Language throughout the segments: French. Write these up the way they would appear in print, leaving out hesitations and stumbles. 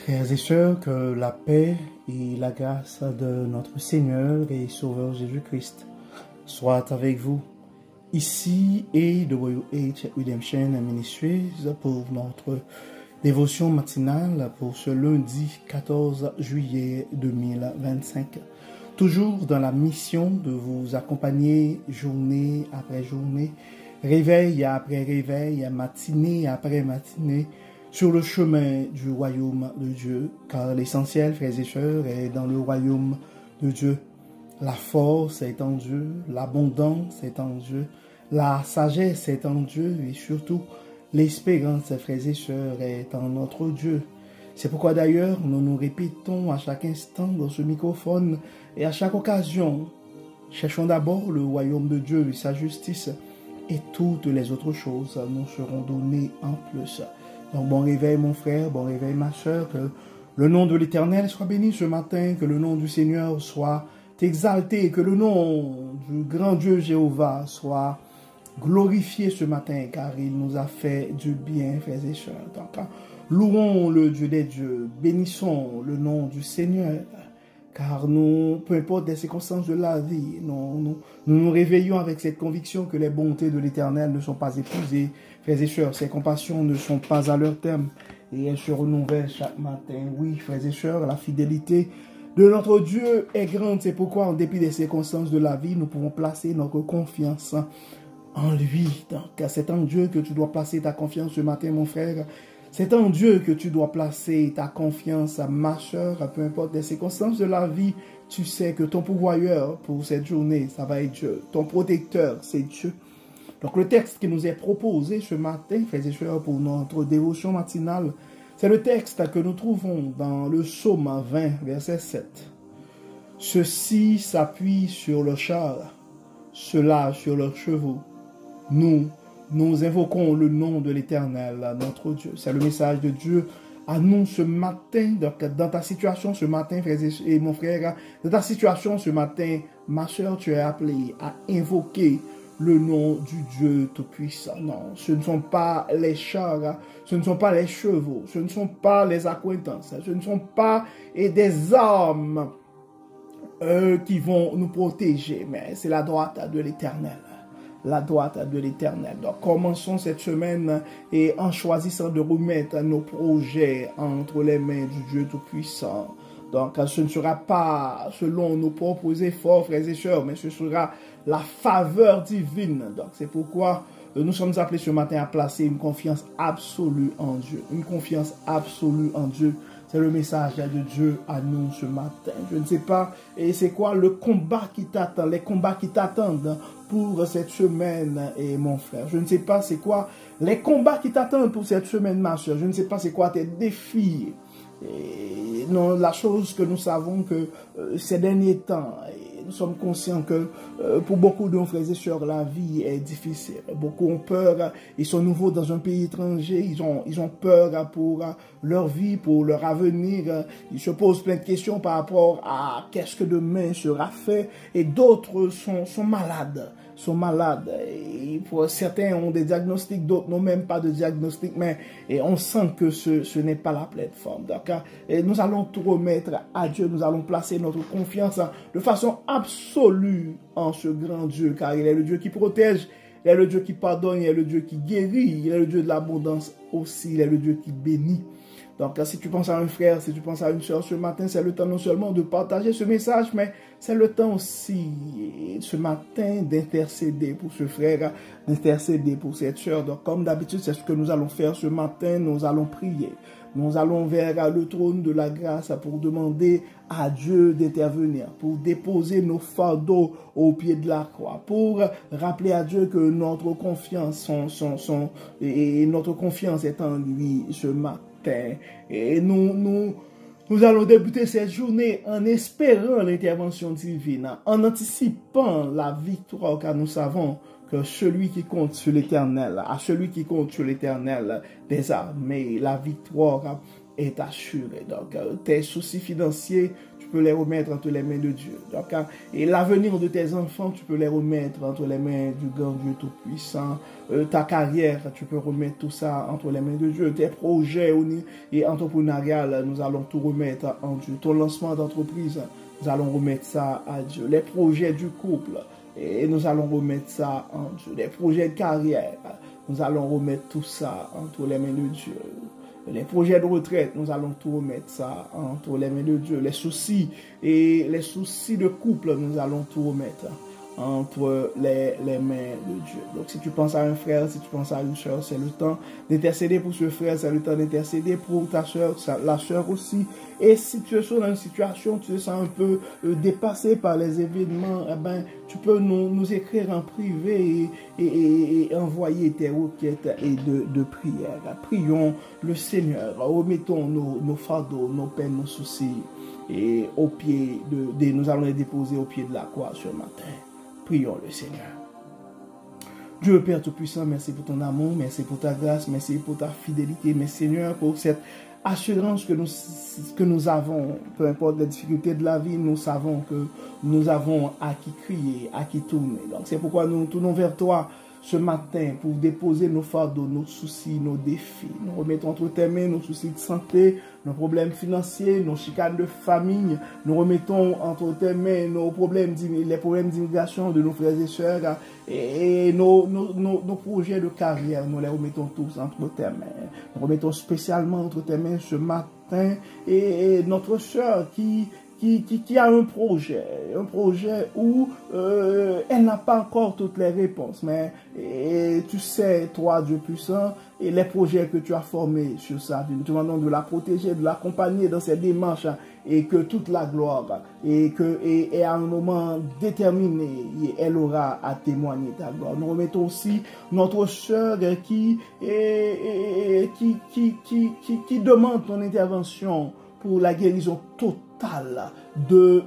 Frères et sœurs, que la paix et la grâce de notre Seigneur et Sauveur Jésus-Christ soient avec vous, ici et de WH Redemption Ministries, pour notre dévotion matinale pour ce lundi 14 juillet 2025. Toujours dans la mission de vous accompagner journée après journée, réveil après réveil, matinée après matinée, sur le chemin du royaume de Dieu, car l'essentiel, frères et sœurs, est dans le royaume de Dieu. La force est en Dieu, l'abondance est en Dieu, la sagesse est en Dieu et surtout l'espérance, frères et sœurs, est en notre Dieu. C'est pourquoi d'ailleurs nous nous répétons à chaque instant dans ce microphone et à chaque occasion, cherchons d'abord le royaume de Dieu et sa justice, et toutes les autres choses nous seront données en plus. Donc bon réveil mon frère, bon réveil ma soeur, que le nom de l'Éternel soit béni ce matin, que le nom du Seigneur soit exalté, que le nom du grand Dieu Jéhovah soit glorifié ce matin, car il nous a fait du bien, frères et sœurs. Donc louons le Dieu des dieux, bénissons le nom du Seigneur, car nous, peu importe les circonstances de la vie, nous réveillons avec cette conviction que les bontés de l'Éternel ne sont pas épuisées. Frères et sœurs, ses compassions ne sont pas à leur terme et elles se renouvellent chaque matin. Oui, frères et sœurs, la fidélité de notre Dieu est grande. C'est pourquoi, en dépit des circonstances de la vie, nous pouvons placer notre confiance en lui. Donc, c'est en Dieu que tu dois placer ta confiance ce matin, mon frère. C'est en Dieu que tu dois placer ta confiance, ma soeur, peu importe les circonstances de la vie. Tu sais que ton pourvoyeur pour cette journée, ça va être Dieu. Ton protecteur, c'est Dieu. Donc le texte qui nous est proposé ce matin, frères et sœurs, pour notre dévotion matinale, c'est le texte que nous trouvons dans le psaume 20, verset 7. Ceux-ci s'appuient sur le char, ceux-là sur leurs chevaux. Nous invoquons le nom de l'Éternel, notre Dieu. C'est le message de Dieu à nous ce matin. Donc, dans ta situation ce matin, frères et mon frère, dans ta situation ce matin, ma soeur, tu es appelé à invoquer le nom du Dieu Tout-Puissant. Non, ce ne sont pas les chars, ce ne sont pas les chevaux, ce ne sont pas les accointances, ce ne sont pas des armes qui vont nous protéger, mais c'est la droite de l'Éternel. La droite de l'Éternel. Donc, commençons cette semaine et en choisissant de remettre nos projets entre les mains du Dieu Tout-Puissant. Donc, ce ne sera pas selon nos propres efforts, frères et sœurs, mais ce sera la faveur divine. Donc, c'est pourquoi nous sommes appelés ce matin à placer une confiance absolue en Dieu. Une confiance absolue en Dieu. C'est le message de Dieu à nous ce matin. Je ne sais pas, et c'est quoi le combat qui t'attend, les combats qui t'attendent pour cette semaine, et mon frère. Je ne sais pas c'est quoi les combats qui t'attendent pour cette semaine, ma soeur. Je ne sais pas c'est quoi tes défis. Et non, la chose que nous savons que ces derniers temps, nous sommes conscients que pour beaucoup de nos frères et sœurs, la vie est difficile. Beaucoup ont peur, ils sont nouveaux dans un pays étranger, ils ont peur pour leur vie, pour leur avenir. Ils se posent plein de questions par rapport à qu'est-ce que demain sera fait. Et d'autres sont malades. Et pour certains ont des diagnostics, d'autres n'ont même pas de diagnostic, mais on sent que ce n'est pas la pleine forme. Donc, nous allons tout remettre à Dieu, nous allons placer notre confiance de façon absolue en ce grand Dieu, car il est le Dieu qui protège, il est le Dieu qui pardonne, il est le Dieu qui guérit, il est le Dieu de l'abondance aussi, il est le Dieu qui bénit. Donc, si tu penses à un frère, si tu penses à une soeur ce matin, c'est le temps non seulement de partager ce message, mais c'est le temps aussi, ce matin, d'intercéder pour ce frère, d'intercéder pour cette soeur. Donc, comme d'habitude, c'est ce que nous allons faire ce matin. Nous allons prier. Nous allons vers le trône de la grâce pour demander à Dieu d'intervenir, pour déposer nos fardeaux au pied de la croix, pour rappeler à Dieu que notre confiance, notre confiance est en lui ce matin. Et nous allons débuter cette journée en espérant l'intervention divine, en anticipant la victoire, car nous savons que celui qui compte sur l'Éternel, à celui qui compte sur l'Éternel des armées, la victoire est assurée. Donc, tes soucis financiers, tu peux les remettre entre les mains de Dieu. Donc, et l'avenir de tes enfants, tu peux les remettre entre les mains du grand Dieu Tout-Puissant. Ta carrière, tu peux remettre tout ça entre les mains de Dieu. Tes projets et entrepreneuriales, nous allons tout remettre en Dieu. Ton lancement d'entreprise, nous allons remettre ça à Dieu. Les projets du couple, et nous allons remettre ça en Dieu. Les projets de carrière, nous allons remettre tout ça entre les mains de Dieu. Les projets de retraite, nous allons tout remettre ça entre les mains de Dieu. Les soucis de couple, nous allons tout remettre entre les mains de Dieu. Donc si tu penses à un frère, si tu penses à une soeur, c'est le temps d'intercéder pour ce frère, c'est le temps d'intercéder pour ta soeur, la soeur aussi. Et si tu es dans une situation, tu te sens un peu dépassé par les événements, eh ben, tu peux nous écrire en privé et envoyer tes requêtes et de prière. Prions le Seigneur, remettons nos fardeaux, nos peines, nos soucis et au pied nous allons les déposer au pied de la croix ce matin. Prions le Seigneur. Dieu Père Tout-Puissant, merci pour ton amour, merci pour ta grâce, merci pour ta fidélité, merci Seigneur pour cette assurance que nous avons, peu importe les difficultés de la vie, nous savons que nous avons à qui crier, à qui tourner. Donc c'est pourquoi nous tournons vers toi ce matin pour déposer nos fardeaux, nos soucis, nos défis. Nous remettons entre tes mains nos soucis de santé, nos problèmes financiers, nos chicanes de famille. Nous remettons entre tes mains nos problèmes, les problèmes d'immigration de nos frères et sœurs et nos projets de carrière. Nous les remettons tous entre tes mains. Nous remettons spécialement entre tes mains ce matin et notre sœur qui a un projet où elle n'a pas encore toutes les réponses, mais tu sais, toi, Dieu puissant, et les projets que tu as formés sur sa vie. Nous te demandons de la protéger, de l'accompagner dans ses démarches, et que toute la gloire, et à un moment déterminé, elle aura à témoigner ta gloire. Nous remettons aussi notre sœur qui demande ton intervention pour la guérison totale de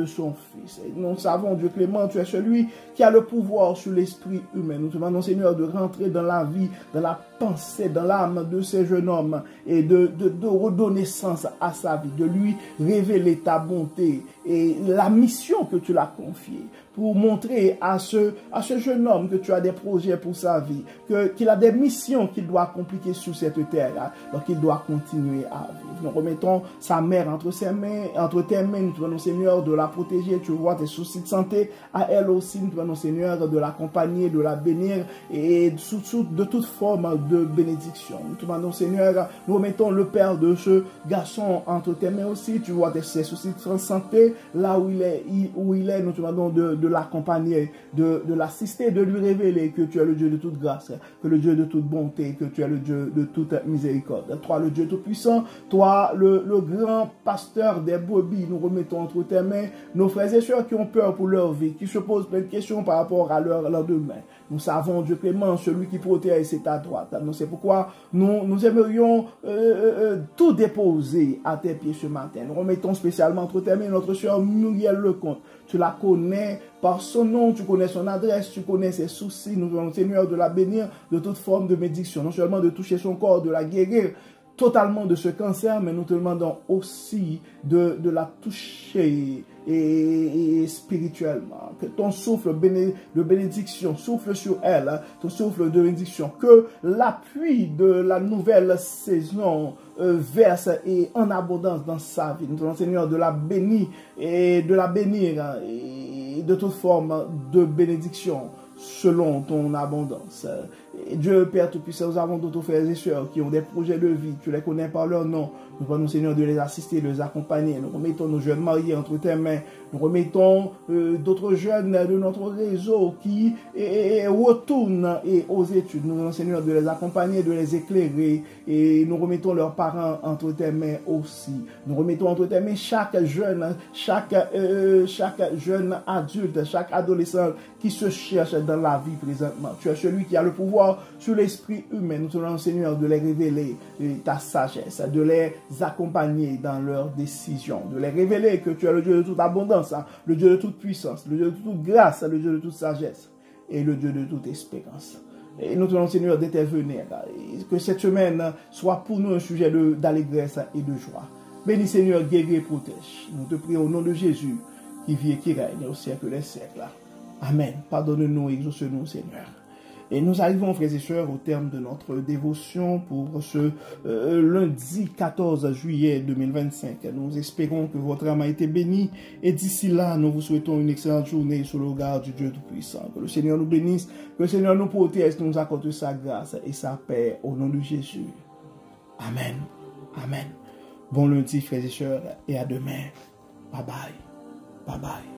son fils. Et nous savons, Dieu clément, tu es celui qui a le pouvoir sur l'esprit humain. Nous te demandons, Seigneur, de rentrer dans la vie, dans la pensée, dans l'âme de ce jeune homme et de redonner sens à sa vie, de lui révéler ta bonté et la mission que tu l'as confiée pour montrer à ce jeune homme que tu as des projets pour sa vie, qu'il a des missions qu'il doit accomplir sur cette terre, donc il doit continuer à vivre. Nous remettons sa mère entre tes mains, nous te demandons, Seigneur, de la protéger, tu vois tes soucis de santé, à elle aussi, nous te demandons, Seigneur, de l'accompagner, de la bénir, et de toute forme de bénédiction. Nous te demandons, Seigneur, nous remettons le père de ce garçon entre tes mains aussi, tu vois ses soucis de santé, là où il est, nous te demandons de l'accompagner, de l'assister, de lui révéler que tu es le Dieu de toute grâce, que le Dieu de toute bonté, que tu es le Dieu de toute miséricorde. Toi, le Dieu tout-puissant, toi, le grand pasteur des brebis, nous remettons entre tes mains nos frères et sœurs qui ont peur pour leur vie, qui se posent plein de questions par rapport à leur lendemain. Nous savons, Dieu clément, celui qui protège, c'est ta droite. C'est pourquoi nous aimerions tout déposer à tes pieds ce matin. Nous remettons spécialement entre tes mains notre sœur Muriel Lecomte. Tu la connais par son nom, tu connais son adresse, tu connais ses soucis. Nous voulons, Seigneur, de la bénir de toute forme de bénédiction. Non seulement de toucher son corps, de la guérir totalement de ce cancer, mais nous te demandons aussi de la toucher et spirituellement. Que ton souffle de bénédiction souffle sur elle, ton souffle de bénédiction. Que l'appui de la nouvelle saison verse et en abondance dans sa vie. Nous te demandons, Seigneur, de la bénir et de toute forme de bénédiction selon ton abondance. Et Dieu, Père Tout-Puissant, nous avons d'autres frères et sœurs qui ont des projets de vie, tu les connais par leur nom. Nous demandons, Seigneur, de les assister, de les accompagner. Nous remettons nos jeunes mariés entre tes mains. Nous remettons d'autres jeunes de notre réseau qui retournent aux études. Nous demandons, Seigneur, de les accompagner, de les éclairer. Et nous remettons leurs parents entre tes mains aussi. Nous remettons entre tes mains chaque jeune adulte, chaque adolescent qui se cherche dans la vie présentement. Tu es celui qui a le pouvoir sur l'esprit humain. Nous te demandons, Seigneur, de les révéler ta sagesse, de les accompagner dans leurs décisions, de les révéler que tu es le Dieu de toute abondance, le Dieu de toute puissance, le Dieu de toute grâce, le Dieu de toute sagesse et le Dieu de toute espérance. Et nous te demandons, Seigneur, d'intervenir, que cette semaine soit pour nous un sujet d'allégresse et de joie. Béni Seigneur, guéris et protège. Nous te prions au nom de Jésus, qui vit et qui règne au siècle des siècles. Amen. Pardonne-nous et exauce-nous, Seigneur. Et nous arrivons, frères et sœurs, au terme de notre dévotion pour ce lundi 14 juillet 2025. Nous espérons que votre âme a été bénie. Et d'ici là, nous vous souhaitons une excellente journée sous le regard du Dieu Tout-Puissant. Que le Seigneur nous bénisse, que le Seigneur nous protège, nous accorde sa grâce et sa paix au nom de Jésus. Amen. Amen. Bon lundi, frères et sœurs, et à demain. Bye bye. Bye bye.